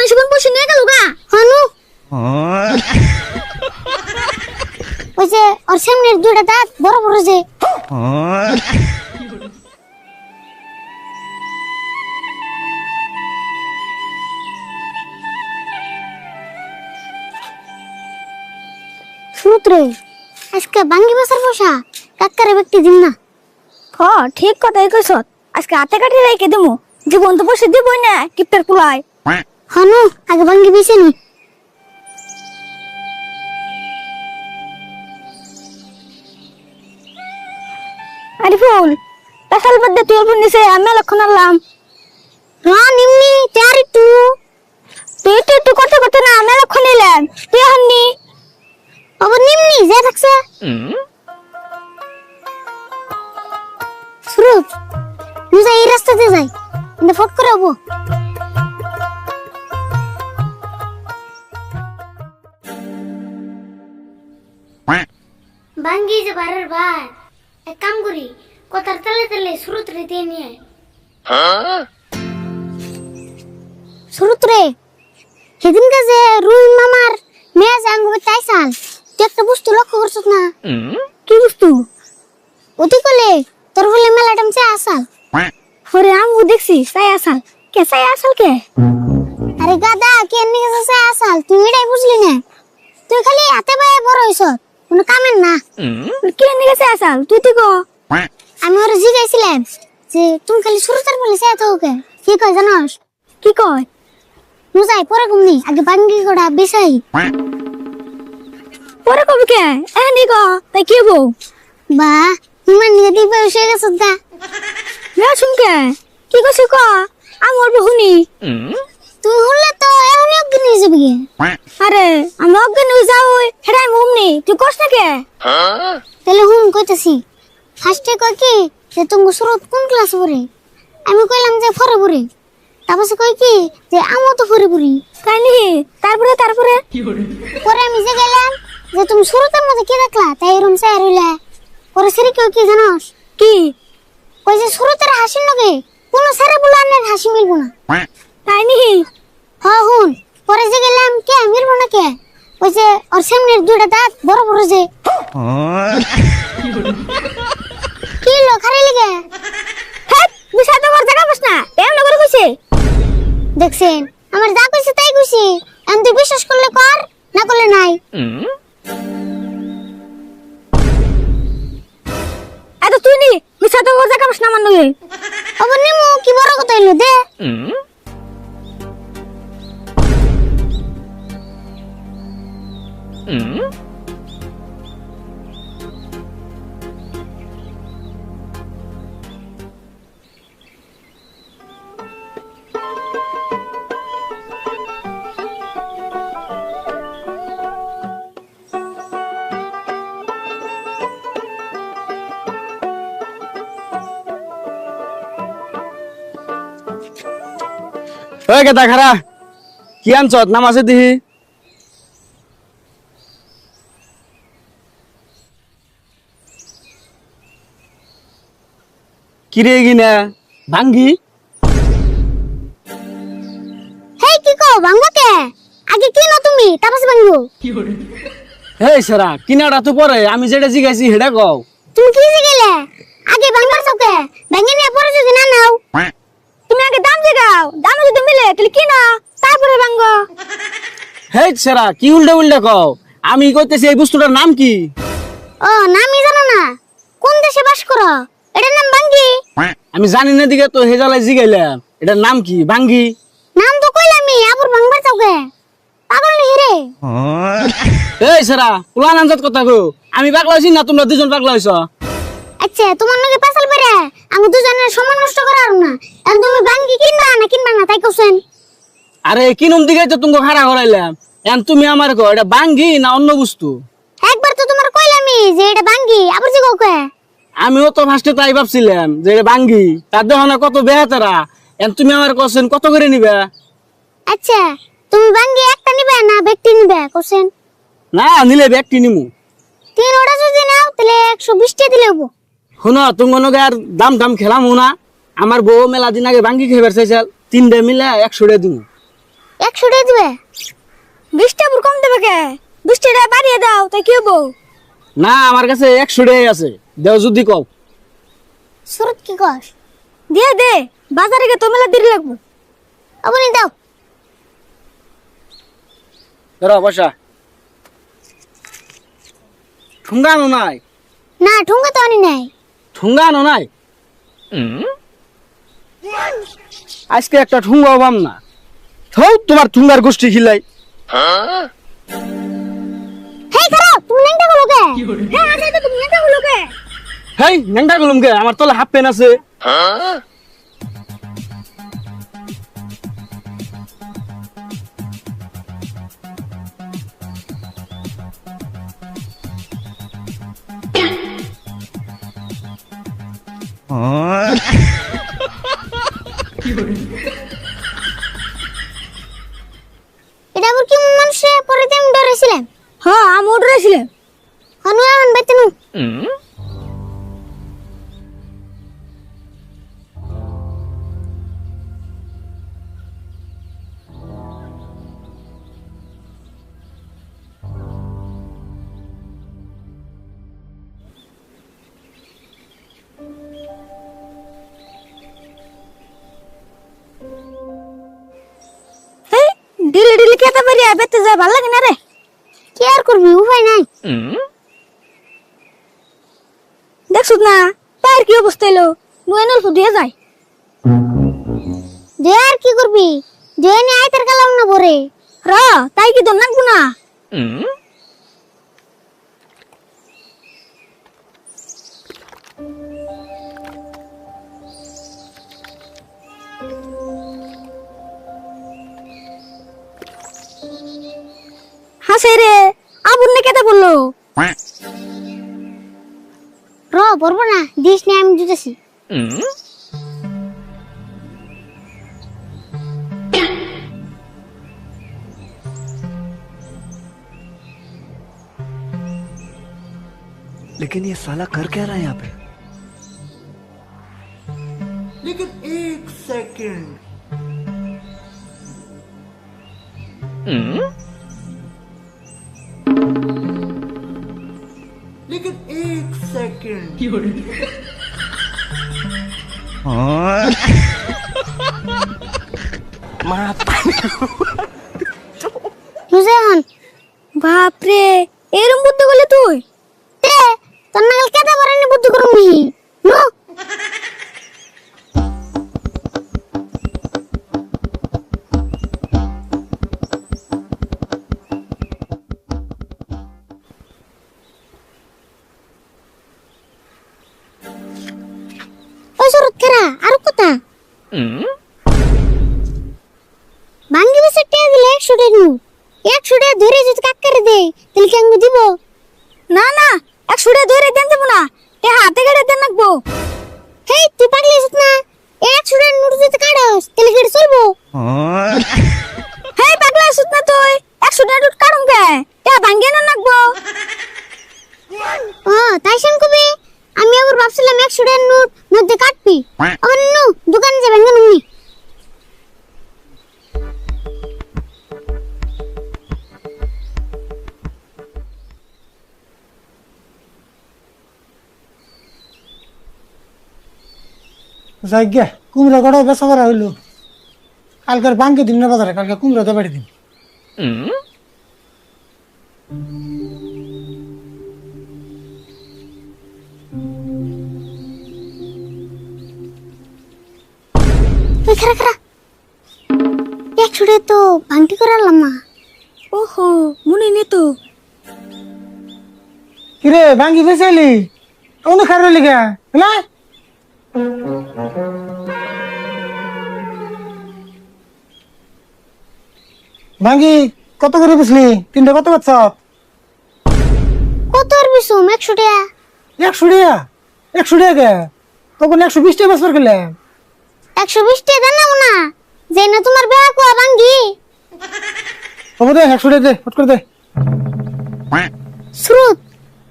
মানুষ কোন পয়সা নিয়ে গেল গা হানু ওই যে ওর সামনের দুইটা দাঁত বড় বড় যে সুত্রে আজকে বাঙ্গি বসার পয়সা কাকারে ব্যক্তি দিন না ঠিক কথাই কইছ আজকে হাতে কাটি রেখে দেবো জীবন তো পয়সা দিবই না কিপটার কুলায় হানু আগে বাঙ্গি বেছে নি আরে ফুল পেশাল বদ্দে তুই ফুল নিছে আমি লক্ষণ আনলাম নিমনি তারি তুই করতে করতে না আমি লক্ষণ নিলাম তুই হাননি আবার নিমনি যে থাকছে সুরজ নিজে এই রাস্তাতে যাই কিন্তু ফট করে হবো বাঙ্গি যে বারের ভাই এক কাম করি কথার তালে তালে সুরত রে দিয়ে নিয়ে সুরত রে সেদিন কাজে রুই মামার মেয়ে জাঙ্গবে তাইসাল তুই একটা বস্তু লক্ষ্য করছিস না কি বস্তু অতি কলে তোর বলে মেলাটাম চাই আসাল ওরে আমি দেখছি চাই আসাল কে চাই আসাল কে আরে গাদা কে নিয়ে চাই আসাল তুই এটাই বুঝলি না তুই খালি হাতে পায়ে বড় হইছ কোনো কামের না কে নিয়ে চাই আসাল তুই তো কো আমি ওরে জিগাইছিলাম যে তুমি খালি সুরতার বলে চাই তো ওকে কি কয় জানোস কি কয় মুজাই পরে ঘুমনি আগে বাঙ্গি গোড়া বেসাই পরে কবি কে এনি গো তাই কি বউ বা তোমার নিয়ে দিবে এসে গেছ দা না শুনকে কি কইছিস ক আমার বহুনি তুই হলে তো এমনি অজ্ঞান হয়ে যাবি আরে আমি অজ্ঞান হয়ে যাও হেডাই মুমনি তুই কস না কে তাহলে হুম কইতাছি ফার্স্টে কই কি যে তুমি সুরত কোন ক্লাস পড়ে আমি কইলাম যে ফরে পড়ে তারপর কই কি যে আমও তো ফরে পড়ি কাইনি তারপরে পরে আমি যে গেলাম যে তুমি সুরতের মধ্যে কি দেখলা তাই রুম চাই রইলা পরে সেরি কেউ কি জানোস কি কই যে সুরতের হাসির লগে কোন সারে বুলানের হাসি মিলবো না তাই নি হুন পরে যে গেলাম কে মিলবো না কে ওই যে ওর সামনের দুইটা দাঁত বড় বড় যে কি লো খারে লাগে হেট বিষয় তো বড় জায়গা বস না এমন করে কইছে দেখছেন আমার যা কইছে তাই কইছি আমি তুই বিশ্বাস করলে কর না করলে নাই এত তুই নি বিষয় তো বড় জায়গা বস না মান নগে আবার নিমু কি বড় কথা হইলো দে ওই কেতা খারা কি আনছত নামাজে দিহি কিরে গিনা ভাঙ্গি হেই কি কও ভাঙবো কে আগে কি না তুমি তারপর ভাঙবো হেই সারা কিনাটা তো পরে আমি যেটা জিগাইছি হেডা কও তুমি কি জিগেলে আগে ভাঙবার চকে ভাঙে নিয়ে পরে যদি না নাও তুমি আগে দাম জিগাও দাম যদি মিলে তাহলে কি না তারপরে ভাঙবো হেই সারা কি উল্টা কও আমি কইতেছি এই বস্তুটার নাম কি ও নামই জানো না কোন দেশে বাস করো এটার নাম ভাঙ্গি আমি জানি না দিকে তো হেজালাই জিগাইলাম এটার নাম কি ভাঙ্গি নাম তো কইলামই আবার ভাঙবার চকে পাগল নি রে এই সারা পুলান আনজাত কথা গো আমি পাগলা হইছি না তোমরা দুজন পাগলা হইছো আচ্ছা তোমার নাকি পেছাল বেরে আমি দুজনের সময় নষ্ট করার না এখন তুমি ভাঙ্গি কিনবা না তাই কইছেন আরে কিনুম দিকে তো তুমি খাড়া করাইলাম এখন তুমি আমার কো এটা ভাঙ্গি না অন্য বস্তু একবার তো তোমার কইলামই যে এটা ভাঙ্গি আবার যে কও আমিও তো ফার্স্টে তাই ভাবছিলাম যে এটা ভাঙ্গি তার দেখো না কত বেহাতারা এখন তুমি আমার কোশ্চেন কত করে নিবা আচ্ছা তুমি ভাঙ্গি একটা নিবে না ব্যক্তি নিবে কইছেন না নিলে ব্যক্তি নিমু তিন ওটা যদি নাও তাহলে 120 টাকা দিলে হবো শুনো তুমি নগে আর দাম খেলাম না আমার বউ মেলা দিন আগে ভাঙ্গি খাইবার চাইছাল তিনটা মিলে 100 টাকা দিমু 100 টাকা দিবে 20 টাকা কম দেবে কে 20 টাকা বাড়িয়ে দাও তাই কি হবো না আমার কাছে 100 টাকাই আছে দেও যদি কও সুরত কি কস দে দে বাজারে গে তো মেলা দেরি লাগবে আপনি দাও ধরো বসা ঠুঙ্গানো নাই না ঠুঙ্গা তো আনি নাই ঠুঙ্গানো নাই আজকে একটা ঠুঙ্গা পাম না থৌ তোমার ঠুঙ্গার গোষ্ঠী খিলাই হেই খারাপ তুমি নেংটা গুলো কে হ্যাঁ আছে তো তুমি নেংটা গুলো কে হেই ন্যাংটা গলম কে আমার তলে হাফ প্যান্ট আছে এটা আবার কি মানুষে পরে তেম ডরেছিলেন হ্যাঁ আমি ডরেছিলাম হনু এখন বেতনু ডিলে ডিলে খেতে পারি বেতে যায় ভালো লাগে না রে কি আর করবি উপায় নাই দেখছ না পায়ের কি অবস্থা এলো নুয়েনল ফুদিয়ে যায় দে আর কি করবি দে নি আইতার কালাম না বরে র তাই কি দন নাকবো না হাসে রে আবুর নে কেটে বললো র বলবো না দিস নে আমি দিতেছি लेकिन ये साला कर क्या रहा है यहाँ पे लेकिन एक सेकंड लेकिन एक सेकंड নুজাহান বাপ রে এরম বুদ্ধি করলে তুই তে তোর নাগাল কেটে পারেনি বুদ্ধি করুম নি নো ও সুরত করা আর কথা ভাঙ্গি বসে টিয়া দিলে 100 টাকা নু 100 টাকা ধরে যদি কাক করে দে তাহলে কি আঙ্গু দিব না না 100 টাকা ধরে দেন দেব না এ হাতে গড়ে দেন নাকবো হেই তুই পাগলি হইছিস না 100 টাকা নোট যদি কাড়াস তাহলে কি চলবো হেই পাগলা হইছিস না তুই 100 টাকা নোট কাড়ুম কে এ ভাঙ্গি না নাকবো ও তাই শুন কবি আমি আবার ভাবছিলাম 100 টাকা নোট মধ্যে কাটবি অন্য দোকানে যাবেন না নুনি যাইগে কুমড়া গড় বেচা করা হইলো কালকের বাঙ্কি দিন না বাজারে কালকে কুমড়া তো বাড়ি দিন ওই খারা খারা 100 টাকা তো ভাঙটি করালাম মা ওহো মনে নেই তো কিরে বাঙ্গি বেচাইলি অনেক খারাপ লিগা হলা বাঙ্গি কত করে বেচলি তিনটা কত বাচ্চ কত আর বিসুম 100 টাকা 100 টাকা কে তখন 120 টাকা বেচবার গেলে 120 টাকা দেন না যে না তোমার বেয়া কোয়া ভাঙ্গি তবু দে 100 টাকা দে ফট করে দে শ্রুত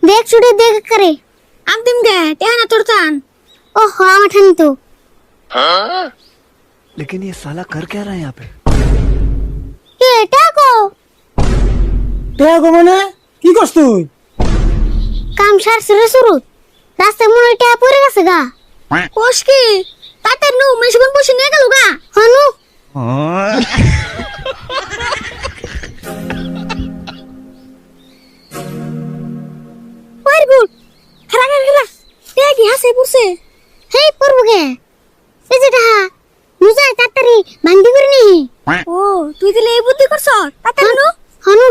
দেখ ছুটে দেখ করে আন্তিম গে টেহা না তোর তান ও হো আঠান তো लेकिन ये साला कर क्या रहा है यहाँ पे টেয়া গো মানে কি করছ তুই কাম সারছে রে শুরু রাস্তায় মনে হয় টেয়া পড়ে গেছে গা কোষ কি তাতে নু মেশগুন বসে নিয়ে গেল গা হানু ওই গুড খারা খারা টেয়া কি হাসে পড়ছে হেই পড়বো কে এই যে টাহা নুজাই তাড়াতাড়ি ভাঙ্গি করে নি ও তুই দিলে এই বুদ্ধি করছ তাড়াতাড়ি নু হানু